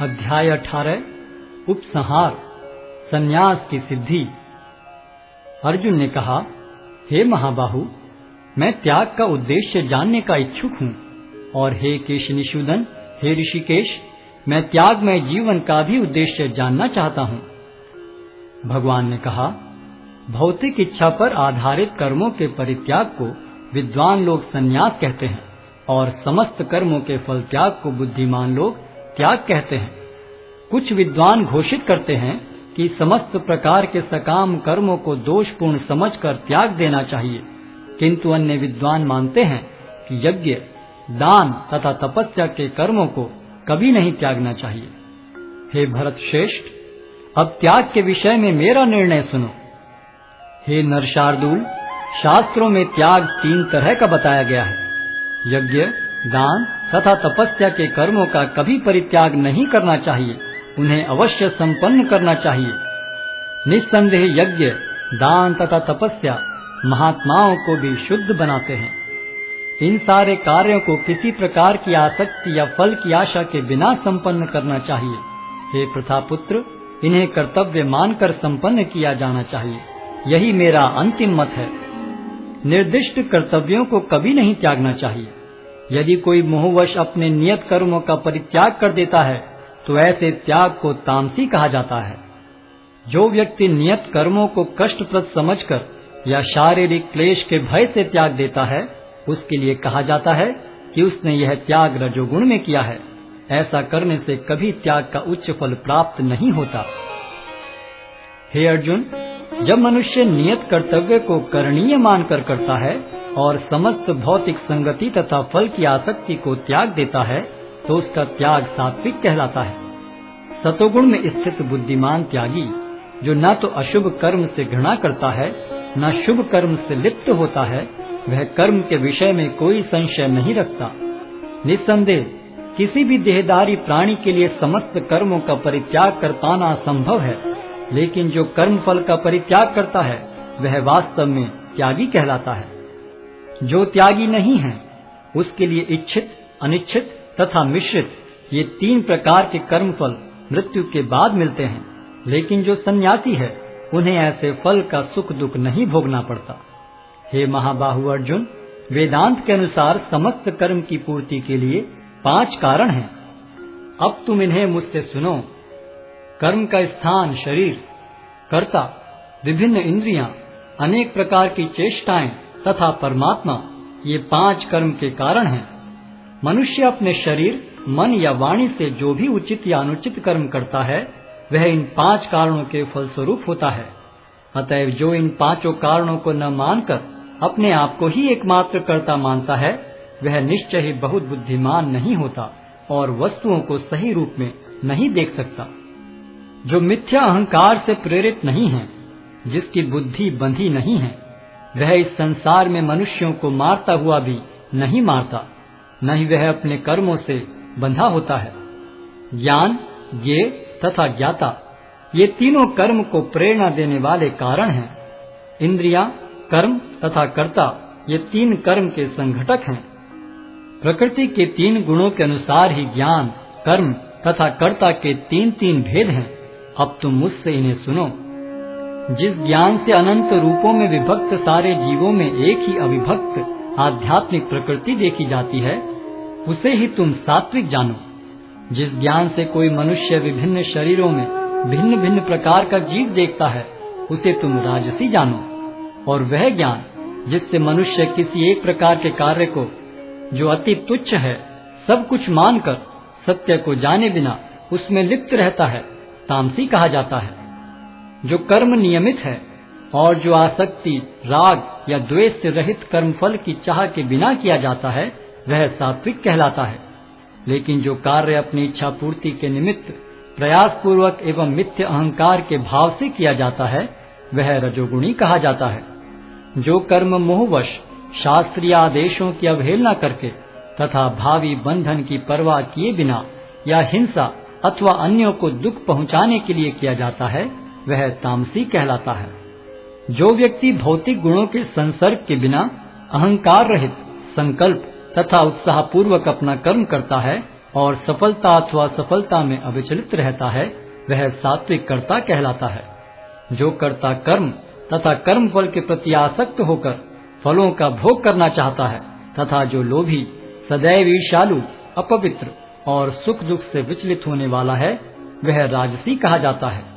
अध्याय 18 उपसंहार संन्यास की सिद्धि। अर्जुन ने कहा, हे महाबाहु, मैं त्याग का उद्देश्य जानने का इच्छुक हूँ, और हे केशनिषूदन, हे ऋषिकेश, मैं त्यागमय जीवन का भी उद्देश्य जानना चाहता हूँ। भगवान ने कहा, भौतिक इच्छा पर आधारित कर्मों के परित्याग को विद्वान लोग संन्यास कहते हैं, और समस्त कर्मों के फल त्याग को बुद्धिमान लोग त्याग कहते हैं। कुछ विद्वान घोषित करते हैं कि समस्त प्रकार के सकाम कर्मों को दोषपूर्ण समझकर त्याग देना चाहिए, किंतु अन्य विद्वान मानते हैं कि यज्ञ, दान तथा तपस्या के कर्मों को कभी नहीं त्यागना चाहिए। हे भरत श्रेष्ठ, अब त्याग के विषय में मेरा निर्णय सुनो। हे नरशार्दूल, शास्त्रों में त्याग 3 तरह का बताया गया है। यज्ञ, दान तथा तपस्या के कर्मों का कभी परित्याग नहीं करना चाहिए, उन्हें अवश्य संपन्न करना चाहिए। निस्संदेह यज्ञ, दान तथा तपस्या महात्माओं को भी शुद्ध बनाते हैं। इन सारे कार्यों को किसी प्रकार की आसक्ति या फल की आशा के बिना संपन्न करना चाहिए। हे प्रथापुत्र, इन्हें कर्तव्य मानकर संपन्न किया जाना चाहिए, यही मेरा अंतिम मत है। निर्दिष्ट कर्तव्यों को कभी नहीं त्यागना चाहिए। यदि कोई मोहवश अपने नियत कर्मों का परित्याग कर देता है तो ऐसे त्याग को तामसी कहा जाता है। जो व्यक्ति नियत कर्मों को कष्टप्रद समझकर या शारीरिक क्लेश के भय से त्याग देता है, उसके लिए कहा जाता है कि उसने यह त्याग रजोगुण में किया है। ऐसा करने से कभी त्याग का उच्च फल प्राप्त नहीं होता। हे अर्जुन, जब मनुष्य नियत कर्तव्य को करणीय मानकर करता है और समस्त भौतिक संगति तथा फल की आसक्ति को त्याग देता है, तो उसका त्याग सात्विक कहलाता है। सतोगुण में स्थित बुद्धिमान त्यागी, जो न तो अशुभ कर्म से घृणा करता है, न शुभ कर्म से लिप्त होता है, वह कर्म के विषय में कोई संशय नहीं रखता। निस्संदेह किसी भी देहधारी प्राणी के लिए समस्त कर्मों का परित्याग कर पाना असंभव है, लेकिन जो कर्म फल का परित्याग करता है वह वास्तव में त्यागी कहलाता है। जो त्यागी नहीं है, उसके लिए इच्छित, अनिच्छित तथा मिश्रित ये 3 प्रकार के कर्म फल मृत्यु के बाद मिलते हैं, लेकिन जो सन्यासी है उन्हें ऐसे फल का सुख दुख नहीं भोगना पड़ता। हे महाबाहु अर्जुन, वेदांत के अनुसार समस्त कर्म की पूर्ति के लिए 5 कारण हैं। अब तुम इन्हें मुझसे सुनो। कर्म का स्थान शरीर, कर्ता, विभिन्न इंद्रियां, अनेक प्रकार की चेष्टाएं तथा परमात्मा, ये 5 कर्म के कारण हैं। मनुष्य अपने शरीर, मन या वाणी से जो भी उचित या अनुचित कर्म करता है, वह इन 5 कारणों के फलस्वरूप होता है। अतएव जो इन 5 कारणों को न मानकर अपने आप को ही एकमात्र कर्ता मानता है, वह निश्चय ही बहुत बुद्धिमान नहीं होता और वस्तुओं को सही रूप में नहीं देख सकता। जो मिथ्या अहंकार से प्रेरित नहीं है, जिसकी बुद्धि बंधी नहीं है, वह इस संसार में मनुष्यों को मारता हुआ भी नहीं मारता, न ही वह अपने कर्मों से बंधा होता है। ज्ञान, ज्ञेय तथा ज्ञाता, ये तीनों कर्म को प्रेरणा देने वाले कारण हैं। इंद्रियां, कर्म तथा कर्ता, ये 3 कर्म के संघटक हैं। प्रकृति के 3 गुणों के अनुसार ही ज्ञान, कर्म तथा कर्ता के 3 भेद हैं। अब तुम मुझसे इन्हें सुनो। जिस ज्ञान से अनंत रूपों में विभक्त सारे जीवों में एक ही अविभक्त आध्यात्मिक प्रकृति देखी जाती है, उसे ही तुम सात्विक जानो। जिस ज्ञान से कोई मनुष्य विभिन्न शरीरों में भिन्न भिन्न प्रकार का जीव देखता है, उसे तुम राजसी जानो। और वह ज्ञान जिससे मनुष्य किसी एक प्रकार के कार्य को, जो अति तुच्छ है, सब कुछ मानकर सत्य को जाने बिना उसमें लिप्त रहता है, तामसी कहा जाता है। जो कर्म नियमित है और जो आसक्ति, राग या द्वेष से रहित कर्मफल की चाह के बिना किया जाता है, वह सात्विक कहलाता है। लेकिन जो कार्य अपनी इच्छा पूर्ति के निमित्त प्रयास पूर्वक एवं मिथ्य अहंकार के भाव से किया जाता है, वह रजोगुणी कहा जाता है। जो कर्म मोहवश शास्त्रीय आदेशों की अवहेलना करके तथा भावी बंधन की परवाह किए बिना या हिंसा अथवा अन्यों को दुख पहुंचाने के लिए किया जाता है, वह तामसी कहलाता है। जो व्यक्ति भौतिक गुणों के संसर्ग के बिना अहंकार रहित संकल्प तथा उत्साह पूर्वक अपना कर्म करता है, और सफलता अथवा सफलता में अविचलित रहता है, वह सात्विक कर्ता कहलाता है। जो कर्ता कर्म तथा कर्म फल के प्रति आसक्त होकर फलों का भोग करना चाहता है तथा जो लोभी, सदैव ईर्ष्यालु, अपवित्र और सुख दुख से विचलित होने वाला है, वह राजसी कहा जाता है।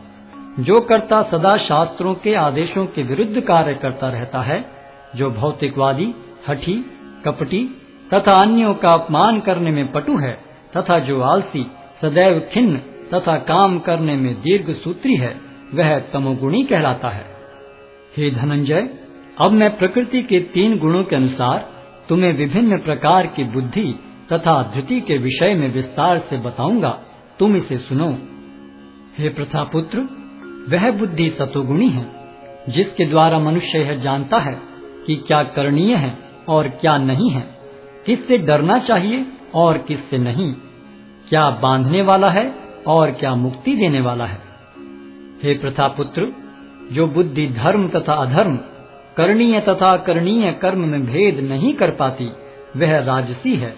जो कर्ता सदा शास्त्रों के आदेशों के विरुद्ध कार्य करता रहता है, जो भौतिकवादी, हठी, कपटी तथा अन्यों का अपमान करने में पटु है तथा जो आलसी, सदैव खिन्न तथा काम करने में दीर्घ सूत्री है, वह तमोगुणी कहलाता है। हे धनंजय, अब मैं प्रकृति के 3 गुणों के अनुसार तुम्हें विभिन्न प्रकार की बुद्धि तथा धृति के विषय में विस्तार से बताऊंगा, तुम इसे सुनो। हे प्रथापुत्र, वह बुद्धि सतोगुणी है, जिसके द्वारा मनुष्य यह जानता है कि क्या करणीय है और क्या नहीं है, किससे डरना चाहिए और किससे नहीं, क्या बांधने वाला है और क्या मुक्ति देने वाला है। हे प्रथापुत्र, जो बुद्धि धर्म तथा अधर्म, करणीय तथा अकरणीय कर्म में भेद नहीं कर पाती, वह राजसी है।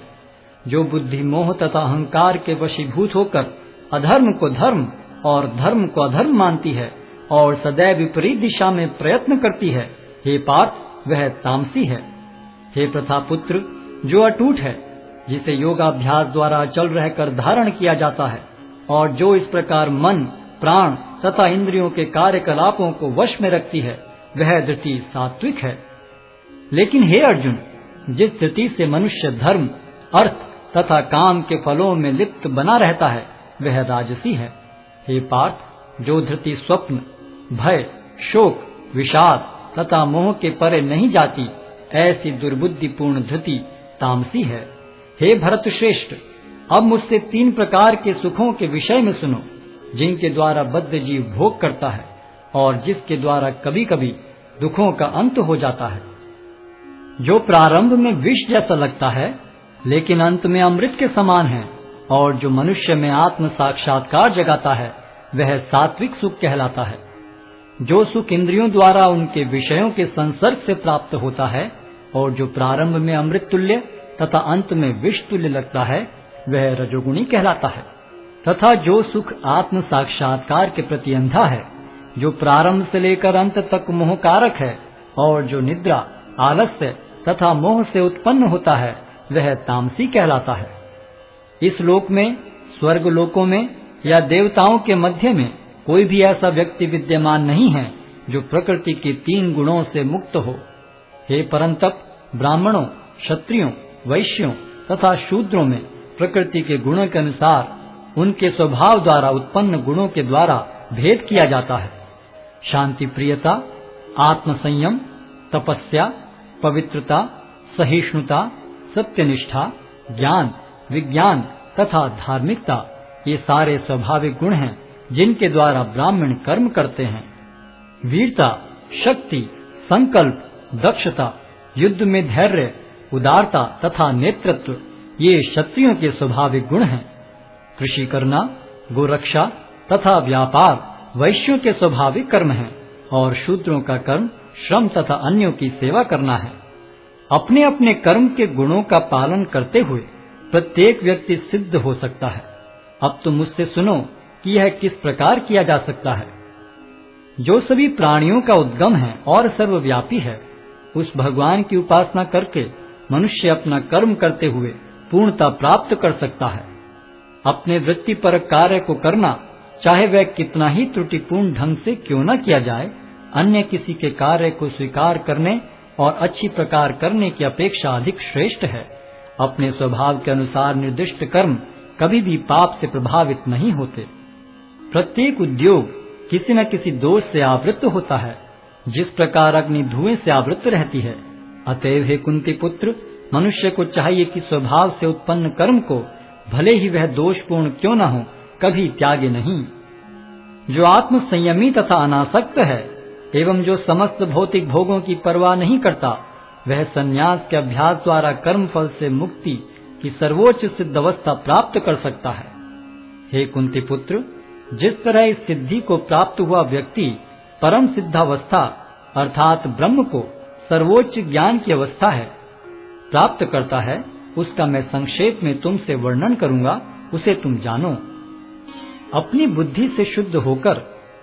जो बुद्धि मोह तथा अहंकार के वशीभूत होकर अधर्म को धर्म और धर्म को अधर्म मानती है और सदैव विपरीत दिशा में प्रयत्न करती है, हे पार्थ, वह तामसी है। हे प्रथापुत्र, जो अटूट है, जिसे योगाभ्यास द्वारा अचल रहकर धारण किया जाता है और जो इस प्रकार मन, प्राण तथा इंद्रियों के कार्यकलापों को वश में रखती है, वह धृति सात्विक है। लेकिन हे अर्जुन, जिस धृति से मनुष्य धर्म, अर्थ तथा काम के फलों में लिप्त बना रहता है, वह राजसी है। हे पार्थ, जो धृति स्वप्न, भय, शोक, विषाद तथा मोह के परे नहीं जाती, ऐसी दुर्बुद्धिपूर्ण धृति तामसी है। हे भरत श्रेष्ठ, अब मुझसे 3 प्रकार के सुखों के विषय में सुनो, जिनके द्वारा बद्ध जीव भोग करता है और जिसके द्वारा कभी कभी दुखों का अंत हो जाता है। जो प्रारंभ में विष जैसा लगता है, लेकिन अंत में अमृत के समान है, और जो मनुष्य में आत्म साक्षात्कार जगाता है, वह सात्विक सुख कहलाता है। जो सुख इंद्रियों द्वारा उनके विषयों के संसर्ग से प्राप्त होता है और जो प्रारंभ में अमृत तुल्य तथा अंत में विष तुल्य लगता है, वह रजोगुणी कहलाता है। तथा जो सुख आत्म साक्षात्कार के प्रति अंधा है, जो प्रारंभ से लेकर अंत तक मोहकारक है और जो निद्रा, आलस्य तथा मोह से उत्पन्न होता है, वह तामसी कहलाता है। इस लोक में, स्वर्ग लोकों में या देवताओं के मध्य में कोई भी ऐसा व्यक्ति विद्यमान नहीं है जो प्रकृति के 3 गुणों से मुक्त हो। हे परंतप, ब्राह्मणों, क्षत्रियों, वैश्यों तथा शूद्रों में प्रकृति के गुणों के अनुसार उनके स्वभाव द्वारा उत्पन्न गुणों के द्वारा भेद किया जाता है। शांति प्रियता, आत्मसंयम, तपस्या, पवित्रता, सहिष्णुता, सत्यनिष्ठा, ज्ञान, विज्ञान तथा धार्मिकता, ये सारे स्वाभाविक गुण हैं जिनके द्वारा ब्राह्मण कर्म करते हैं। वीरता, शक्ति, संकल्प, दक्षता, युद्ध में धैर्य, उदारता तथा नेतृत्व, ये क्षत्रियों के स्वाभाविक गुण हैं। कृषि करना, गोरक्षा तथा व्यापार वैश्यों के स्वाभाविक कर्म हैं और शूद्रों का कर्म श्रम तथा अन्यों की सेवा करना है। अपने अपने कर्म के गुणों का पालन करते हुए प्रत्येक व्यक्ति सिद्ध हो सकता है। अब तुम मुझसे सुनो कि यह किस प्रकार किया जा सकता है। जो सभी प्राणियों का उद्गम है और सर्वव्यापी है, उस भगवान की उपासना करके मनुष्य अपना कर्म करते हुए पूर्णता प्राप्त कर सकता है। अपने वृत्तिपरक कार्य को करना, चाहे वह कितना ही त्रुटिपूर्ण ढंग से क्यों न किया जाए, अन्य किसी के कार्य को स्वीकार करने और अच्छी प्रकार करने की अपेक्षा अधिक श्रेष्ठ है। अपने स्वभाव के अनुसार निर्दिष्ट कर्म कभी भी पाप से प्रभावित नहीं होते। प्रत्येक उद्योग किसी न किसी दोष से आवृत होता है, जिस प्रकार अग्नि धुएं से आवृत रहती है। अतएव हे कुंती पुत्र, मनुष्य को चाहिए कि स्वभाव से उत्पन्न कर्म को, भले ही वह दोषपूर्ण क्यों न हो, कभी त्यागे नहीं। जो आत्म संयमी तथा अनासक्त है एवं जो समस्त भौतिक भोगों की परवाह नहीं करता, वह संन्यास के अभ्यास द्वारा कर्म फल से मुक्ति की सर्वोच्च सिद्ध अवस्था प्राप्त कर सकता है। हे कुंती पुत्र, जिस तरह इस सिद्धि को प्राप्त हुआ व्यक्ति परम सिद्धावस्था अर्थात ब्रह्म को सर्वोच्च ज्ञान की अवस्था है प्राप्त करता है, उसका मैं संक्षेप में तुमसे वर्णन करूंगा, उसे तुम जानो। अपनी बुद्धि से शुद्ध होकर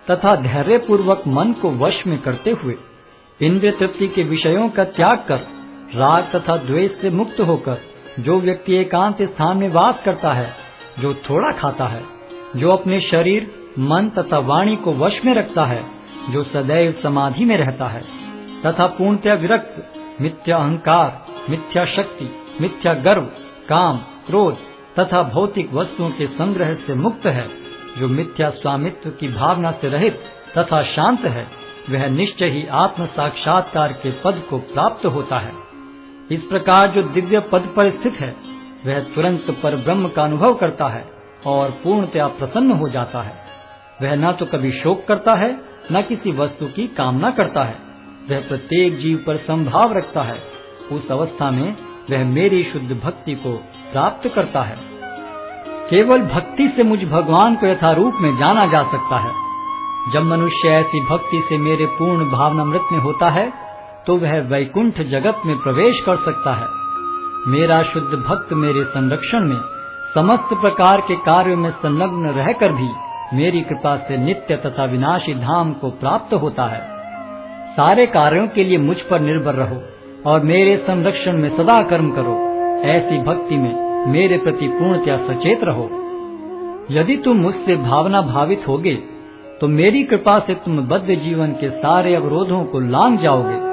तथा धैर्य पूर्वक मन को वश में करते हुए इंद्रिय तृप्ति के विषयों का त्याग कर राग तथा द्वेष से मुक्त होकर जो व्यक्ति एकांत स्थान में वास करता है, जो थोड़ा खाता है, जो अपने शरीर मन तथा वाणी को वश में रखता है, जो सदैव समाधि में रहता है तथा पूर्णतया विरक्त, मिथ्या अहंकार, मिथ्या शक्ति, मिथ्या गर्व, काम, क्रोध तथा भौतिक वस्तुओं के संग्रह से मुक्त है, जो मिथ्या स्वामित्व की भावना से रहित तथा शांत है, वह निश्चय ही आत्म साक्षात्कार के पद को प्राप्त होता है। इस प्रकार जो दिव्य पद पर स्थित है, वह तुरंत पर ब्रह्म का अनुभव करता है और पूर्णतया प्रसन्न हो जाता है। वह न तो कभी शोक करता है, न किसी वस्तु की कामना करता है। वह प्रत्येक जीव पर संभाव रखता है। उस अवस्था में वह मेरी शुद्ध भक्ति को प्राप्त करता है। केवल भक्ति से मुझ भगवान को यथारूप में जाना जा सकता है। जब मनुष्य ऐसी भक्ति से मेरे पूर्ण भावनामृत में होता है, तो वह वैकुंठ जगत में प्रवेश कर सकता है। मेरा शुद्ध भक्त मेरे संरक्षण में समस्त प्रकार के कार्यों में संलग्न रहकर भी मेरी कृपा से नित्य तथा विनाशी धाम को प्राप्त होता है। सारे कार्यों के लिए मुझ पर निर्भर रहो और मेरे संरक्षण में सदा कर्म करो। ऐसी भक्ति में मेरे प्रति पूर्णतया सचेत रहो। यदि तुम मुझसे भावना भावित होगे, तो मेरी कृपा से तुम बद्ध जीवन के सारे अवरोधों को लांघ जाओगे।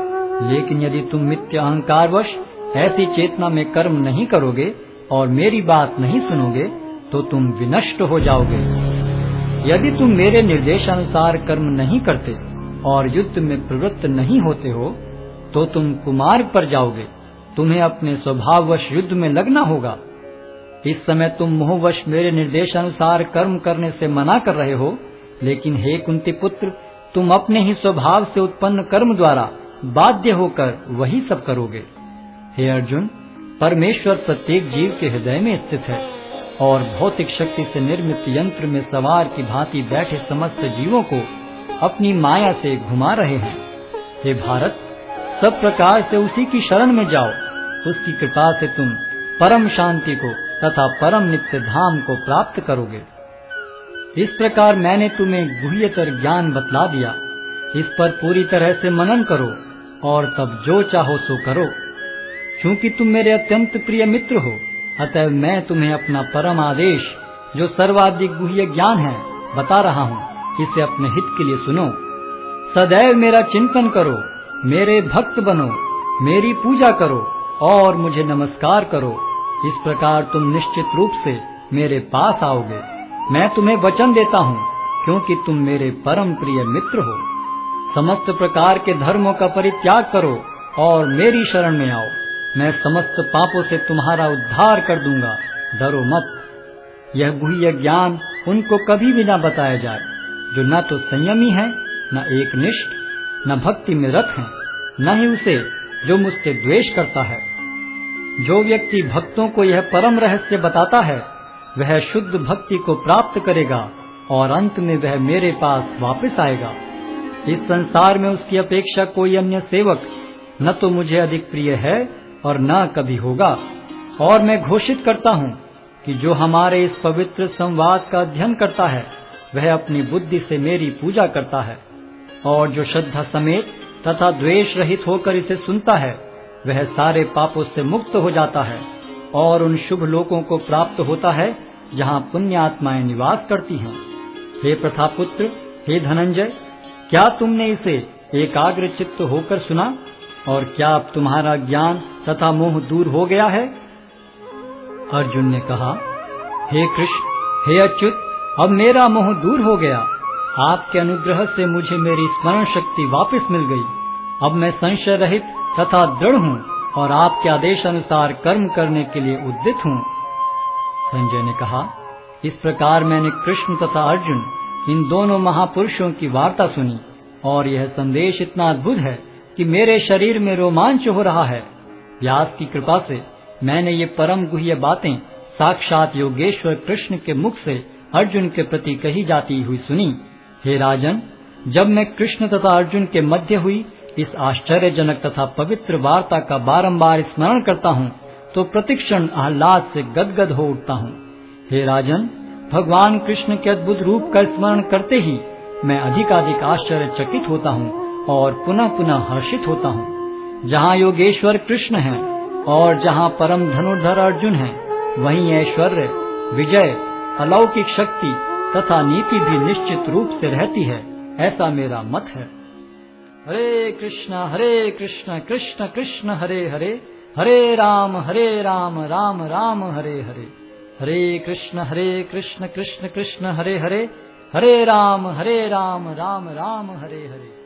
लेकिन यदि तुम मिथ्या अहंकारवश ऐसी चेतना में कर्म नहीं करोगे और मेरी बात नहीं सुनोगे, तो तुम विनष्ट हो जाओगे। यदि तुम मेरे निर्देशानुसार कर्म नहीं करते और युद्ध में प्रवृत्त नहीं होते हो, तो तुम कुमार्ग पर जाओगे। तुम्हें अपने स्वभाववश युद्ध में लगना होगा। इस समय तुम मोहवश मेरे निर्देशानुसार कर्म करने से मना कर रहे हो, लेकिन हे कुंती पुत्र, तुम अपने ही स्वभाव से उत्पन्न कर्म द्वारा बाध्य होकर वही सब करोगे। हे अर्जुन, परमेश्वर प्रत्येक जीव के हृदय में स्थित है और भौतिक शक्ति से निर्मित यंत्र में सवार की भांति बैठे समस्त जीवों को अपनी माया से घुमा रहे हैं। हे भारत, सब प्रकार से उसी की शरण में जाओ। उसकी कृपा से तुम परम शांति को तथा परम नित्य धाम को प्राप्त करोगे। इस प्रकार मैंने तुम्हें गुह्यतर ज्ञान बतला दिया। इस पर पूरी तरह से मनन करो और तब जो चाहो सो करो। क्योंकि तुम मेरे अत्यंत प्रिय मित्र हो, अतः मैं तुम्हें अपना परम आदेश, जो सर्वाधिक गुह्य ज्ञान है, बता रहा हूँ। इसे अपने हित के लिए सुनो। सदैव मेरा चिंतन करो, मेरे भक्त बनो, मेरी पूजा करो और मुझे नमस्कार करो। इस प्रकार तुम निश्चित रूप से मेरे पास आओगे। मैं तुम्हें वचन देता हूँ, क्योंकि तुम मेरे परम प्रिय मित्र हो। समस्त प्रकार के धर्मों का परित्याग करो और मेरी शरण में आओ। मैं समस्त पापों से तुम्हारा उद्धार कर दूंगा। डरो मत। यह गुह्य ज्ञान उनको कभी भी न बताया जाए जो न तो संयमी है, न एकनिष्ठ, न भक्ति में रत है, न ही उसे जो मुझसे द्वेष करता है। जो व्यक्ति भक्तों को यह परम रहस्य बताता है, वह शुद्ध भक्ति को प्राप्त करेगा और अंत में वह मेरे पास वापस आएगा। इस संसार में उसकी अपेक्षा कोई अन्य सेवक न तो मुझे अधिक प्रिय है और न कभी होगा। और मैं घोषित करता हूँ कि जो हमारे इस पवित्र संवाद का अध्ययन करता है, वह अपनी बुद्धि से मेरी पूजा करता है, और जो श्रद्धा समेत तथा द्वेष रहित होकर इसे सुनता है, वह सारे पापों से मुक्त हो जाता है और उन शुभ लोकों को प्राप्त होता है जहाँ पुण्य आत्माएं निवास करती हैं। हे प्रथापुत्र, हे धनंजय, क्या तुमने इसे एकाग्र चित्त होकर सुना? और क्या अब तुम्हारा ज्ञान तथा मोह दूर हो गया है? अर्जुन ने कहा, हे कृष्ण, हे अच्युत, अब मेरा मोह दूर हो गया। आपके अनुग्रह से मुझे मेरी स्मरण शक्ति वापस मिल गई। अब मैं संशय रहित तथा दृढ़ हूँ और आपके आदेश अनुसार कर्म करने के लिए उद्यत हूँ। संजय ने कहा, इस प्रकार मैंने कृष्ण तथा अर्जुन इन दोनों महापुरुषों की वार्ता सुनी, और यह संदेश इतना अद्भुत है कि मेरे शरीर में रोमांच हो रहा है। व्यास की कृपा से मैंने ये परम गुह्य बातें साक्षात योगेश्वर कृष्ण के मुख से अर्जुन के प्रति कही जाती हुई सुनी। हे राजन, जब मैं कृष्ण तथा अर्जुन के मध्य हुई इस आश्चर्यजनक तथा पवित्र वार्ता का बारंबार स्मरण करता हूँ, तो प्रतिक्षण आह्लाद से गदगद हो उठता हूँ। हे राजन, भगवान कृष्ण के अद्भुत रूप का स्मरण करते ही मैं अधिकाधिक आश्चर्यचकित होता हूँ और पुनः पुनः हर्षित होता हूँ। जहाँ योगेश्वर कृष्ण हैं और जहाँ परम धनुर्धर अर्जुन हैं, वहीं ऐश्वर्य, विजय, अलौकिक शक्ति तथा नीति भी निश्चित रूप से रहती है, ऐसा मेरा मत है। हरे कृष्ण कृष्ण कृष्ण हरे हरे, हरे राम राम राम हरे हरे। हरे कृष्ण कृष्ण कृष्ण हरे हरे, हरे राम राम राम हरे हरे।